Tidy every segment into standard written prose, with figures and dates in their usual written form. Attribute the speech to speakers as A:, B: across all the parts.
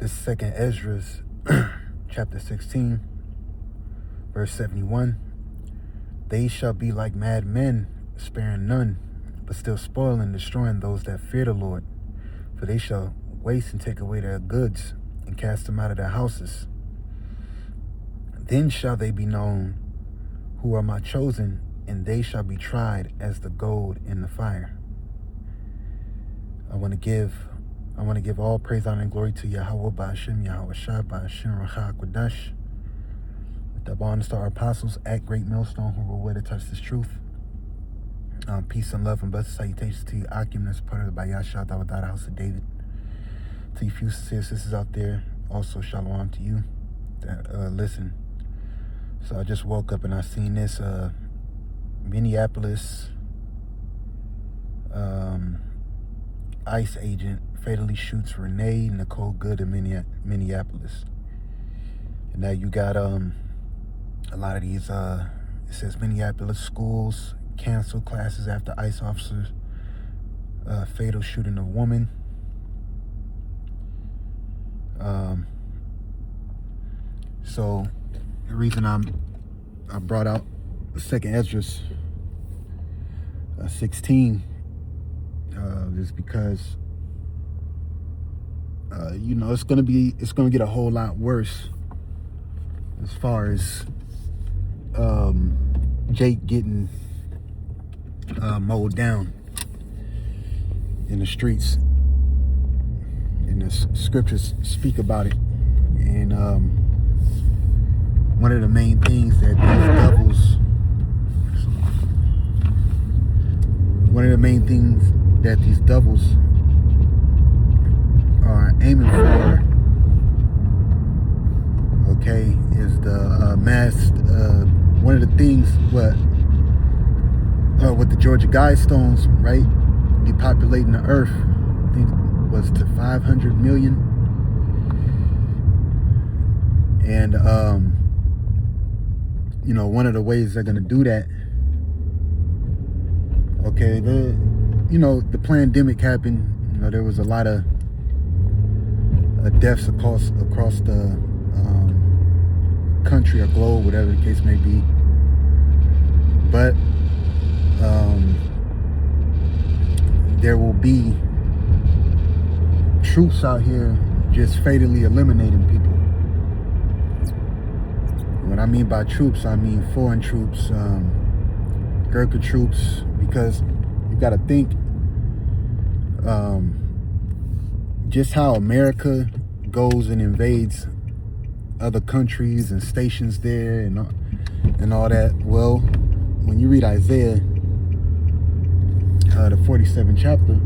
A: This is second Ezra, chapter 16, verse 71. They shall be like mad men, sparing none, but still spoiling and destroying those that fear the Lord. For they shall waste and take away their goods, and cast them out of their houses. Then shall they be known who are my chosen, and they shall be tried as the gold in the fire. I want to give all praise, honor, and glory to Yahawah, bahasham, Yahawashi, bahasham, Racha, with the honor to our apostles at Great Millstone who were aware to touch this truth. Peace and love and blessed salutations to you, Akim, that's part of the Yahawah, the house of David. To you few sincere sisters out there, also shalom to you that listen. So I just woke up and I seen this Minneapolis ICE agent fatally shoots Renee Nicole Good in Minneapolis. And now you got a lot of these it says Minneapolis schools cancel classes after ICE officers fatal shooting a woman. So the reason I brought out the second Ezra 16 is because it's gonna get a whole lot worse as far as Jake getting mowed down in the streets, and the scriptures speak about it. And one of the main things that these devils are aiming for, okay, is the mass. One of the things with the Georgia Guidestones, right, depopulating the earth, I think was to 500 million, and one of the ways they're gonna do that. Okay, the pandemic happened. There was a lot of deaths across the country or globe, whatever the case may be. But there will be troops out here just fatally eliminating people. What I mean by troops, I mean foreign troops, Gurkha troops, because you got to think just how America goes and invades other countries and stations there and all that. Well, when you read Isaiah, the 47th chapter,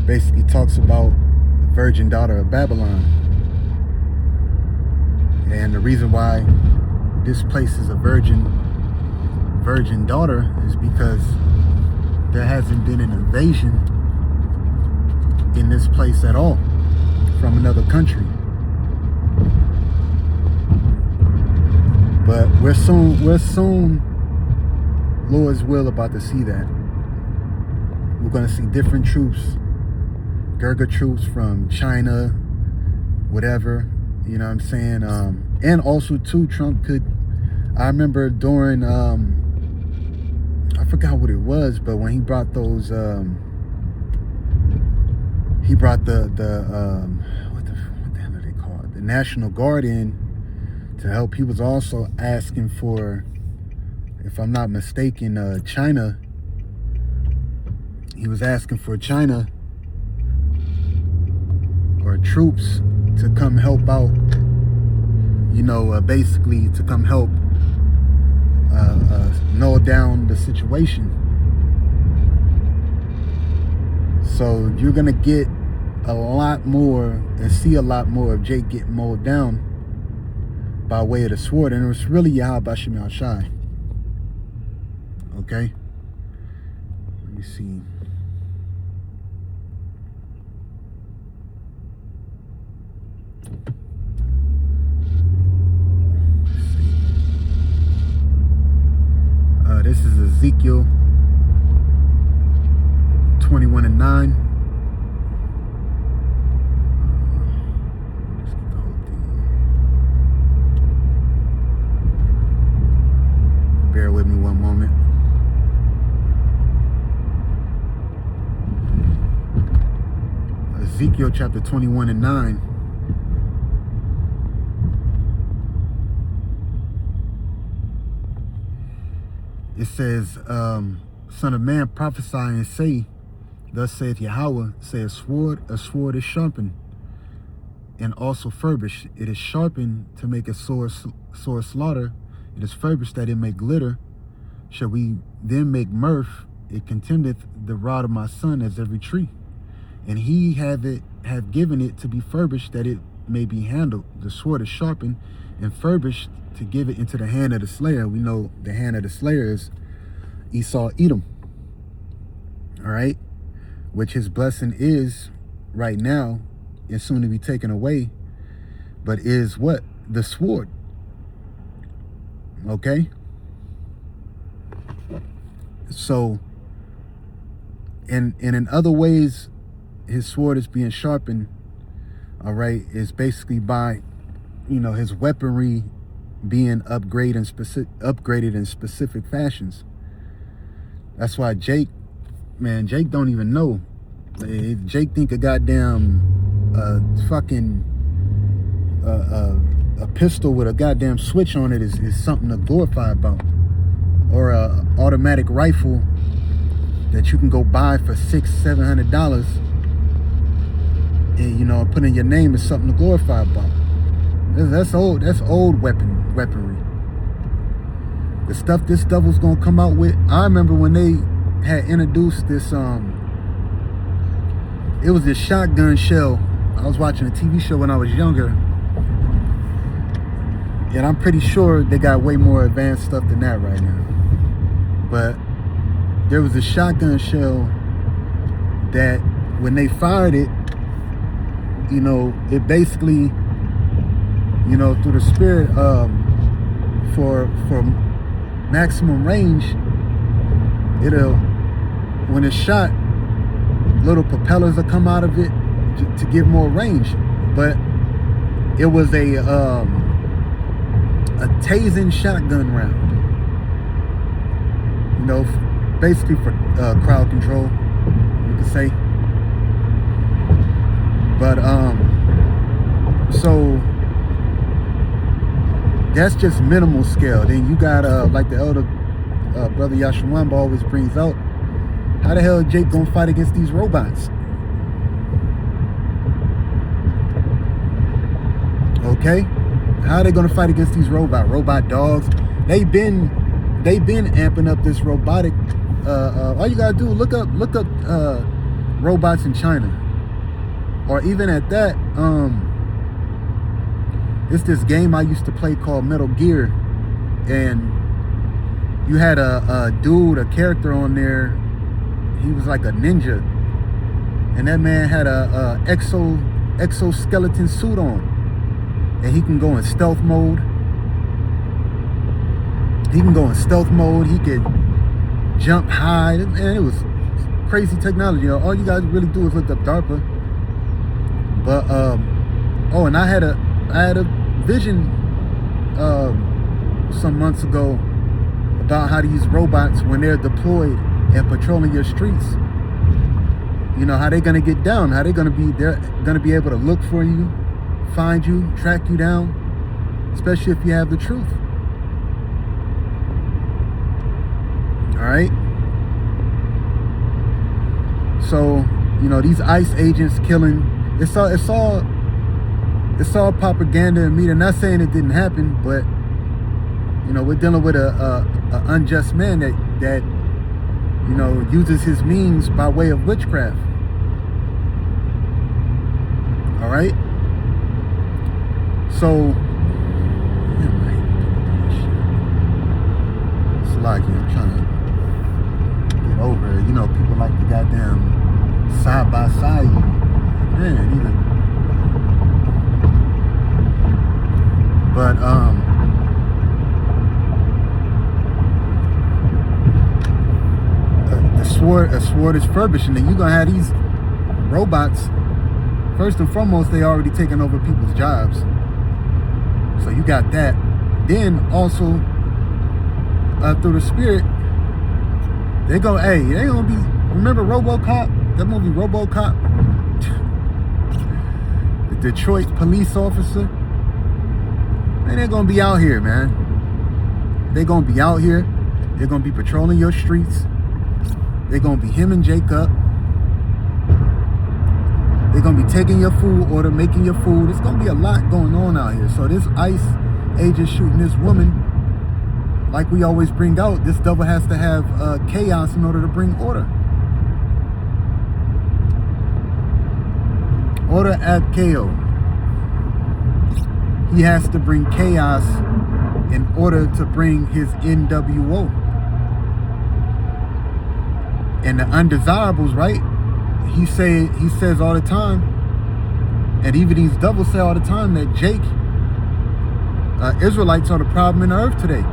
A: basically talks about the virgin daughter of Babylon. And the reason why this place is a virgin daughter is because there hasn't been an invasion in this place at all from another country. But we're soon, Lord's will, about to see that. We're going to see different troops, Gurkha troops from China, whatever, you know what I'm saying? And also too, Trump could, I remember during, I forgot what it was, but when he brought those, what the hell are they called? The National Guard in to help. He was also asking for, if I'm not mistaken, China. He was asking for China or troops to come help out, basically to come help nail down the situation. So you're gonna get a lot more and see a lot more of Jake getting mowed down by way of the sword, and it was really Yahawashi. Okay, let me see. This is Ezekiel 21:9. Ezekiel chapter 21 and 9. It says, Son of man, prophesy and say, thus saith Yahawah, say a sword is sharpened, and also furbished. It is sharpened to make a sore slaughter. It is furbished that it may glitter. Shall we then make mirth? It contendeth the rod of my son as every tree. And he have given it to be furbished that it may be handled. The sword is sharpened and furbished to give it into the hand of the slayer. We know the hand of the slayer is Esau, Edom. All right. Which his blessing is right now and soon to be taken away. But is what? The sword. Okay. So, and in other ways, his sword is being sharpened, all right, is basically by, his weaponry being upgraded in specific fashions. That's why Jake don't even know. Jake think a goddamn a pistol with a goddamn switch on it is something to glorify about, or a automatic rifle that you can go buy for $600-700 and put in your name is something to glorify about. That's old weaponry. The stuff this devil's gonna come out with. I remember when they had introduced this it was this shotgun shell. I was watching a TV show when I was younger, and I'm pretty sure they got way more advanced stuff than that right now. But there was a shotgun shell that when they fired it, it basically, through the spirit, for maximum range, when it's shot, little propellers will come out of it to give more range. But it was a tasing shotgun round, basically for crowd control, you could say. But so that's just minimal scale. Then you got like the elder brother Yahawah always brings out, how the hell is Jake gonna fight against these robots? Okay, how are they gonna fight against these robot dogs? They've been amping up this robotic. All you gotta do, look up robots in China, or even at that. It's this game I used to play called Metal Gear, and you had a character on there. He was like a ninja, and that man had a exoskeleton suit on, and he can go in stealth mode. He could jump high, and it was crazy technology. All you guys really do is look up DARPA. But and I had a vision some months ago about how these robots, when they're deployed and patrolling your streets, how they're gonna get down, they're gonna be able to look for you, find you, track you down, especially if you have the truth. All right. So these ICE agents killing. It's all propaganda and media. Not saying it didn't happen, but we're dealing with a unjust man that uses his means by way of witchcraft. All right. So it's like I'm trying to get over it. People like to goddamn side by side you. Man, but a sword is furbished, and then you're gonna have these robots. First and foremost, they already taken over people's jobs, so you got that. Then also through the spirit, they gonna be. Remember RoboCop? That movie RoboCop. Detroit police officer, man, they're going to be out here, man. They're going to be out here. They're going to be patrolling your streets. They're going to be him and Jacob. They're going to be taking your food order, making your food. It's going to be a lot going on out here. So this ICE agent shooting this woman, like we always bring out, this devil has to have chaos in order to bring order. Order at KO. He has to bring chaos in order to bring his NWO. And the undesirables, right? He says all the time, and even these devils say all the time, that Jake, Israelites are the problem in the earth today.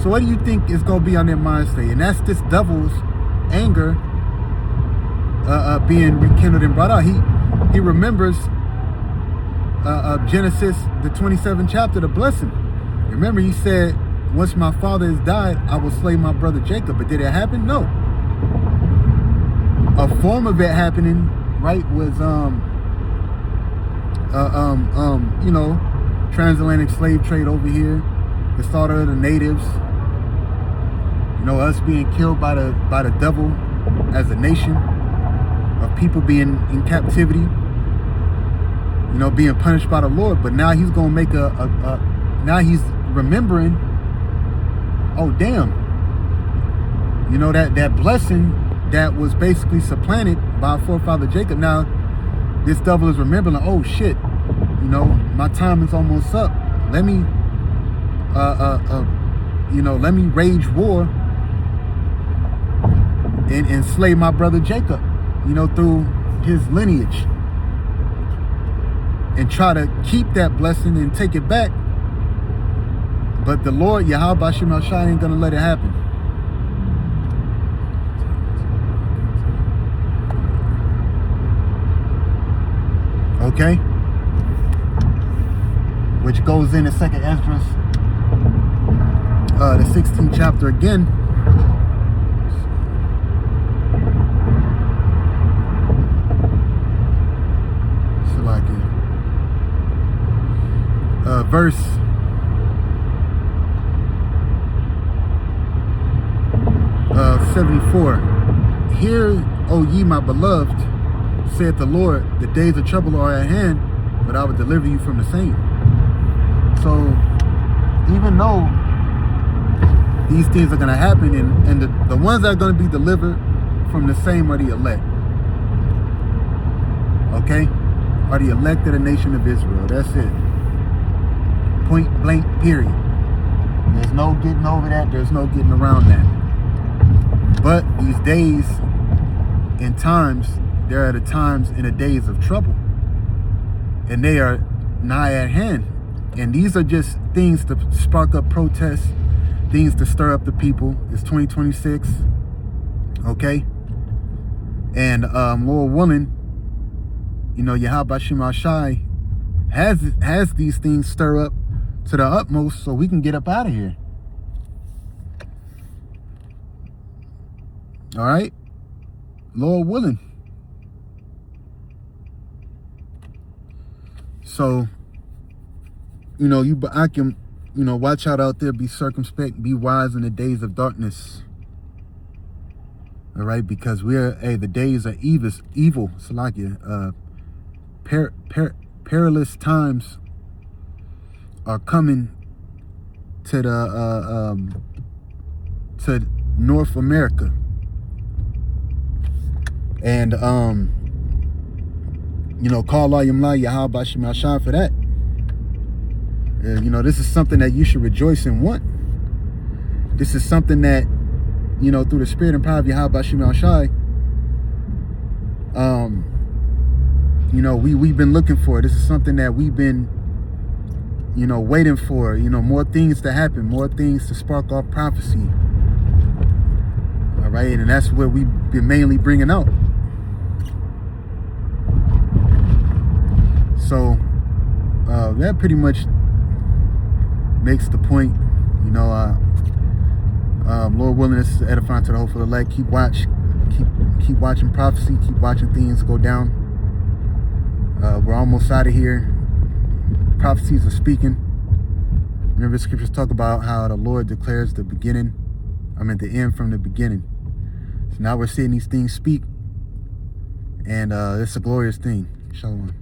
A: So what do you think is going to be on their minds today? And that's this devil's anger being rekindled and brought out. He remembers Genesis, the 27th chapter, the blessing. Remember, he said, once my father has died, I will slay my brother Jacob. But did it happen? No. A form of it happening, right, was you know, transatlantic slave trade over here, the slaughter of the natives, you know, us being killed by the devil as a nation, of people being in captivity, you know, being punished by the Lord. But now he's gonna make now he's remembering, oh damn, you know, that blessing that was basically supplanted by our forefather Jacob. Now this devil is remembering, like, oh shit, you know, my time is almost up. Let me you know, let me rage war and slay my brother Jacob, you know, through his lineage, and try to keep that blessing and take it back. But the Lord, Yahawashi, ain't gonna let it happen. Okay? Which goes into 2nd Esdras, the 16th chapter again. So like it. Verse 74. Hear, O ye my beloved, saith the Lord, the days of trouble are at hand, but I will deliver you from the same. So even though these things are going to happen, and the ones that are going to be delivered from the same are the elect. Okay? Are the elect of the nation of Israel. That's it. Point blank, period. There's no getting over that. There's no getting around that. But these days and times, there are the times and the days of trouble, and they are nigh at hand. And these are just things to spark up protests, things to stir up the people. It's 2026, okay? And Lord willing, you know, Yahawashi has these things stir up to the utmost so we can get up out of here. All right? Lord willing. So, you know, I can, you know, watch out there, be circumspect, be wise in the days of darkness. All right, because the days are evil, Salakia. Perilous times are coming to to North America. And you know, call Yamla Yahawashi Mashan for that. You know, this is something that you should rejoice and want. This is something that, you know, through the spirit and power of Yahawashi Mashan, you know, we've been looking for. This is something that we've been, you know, waiting for. You know, more things to happen, more things to spark off prophecy. All right, and that's what we've been mainly bringing out. So that pretty much makes the point. You know, Lord willing, this is edifying to the hope of the elect. Keep watching prophecy, keep watching things go down. we're almost out of here. Prophecies are speaking. Remember, scriptures talk about how the Lord declares the end from the beginning. So now we're seeing these things speak, and it's a glorious thing. Shalom.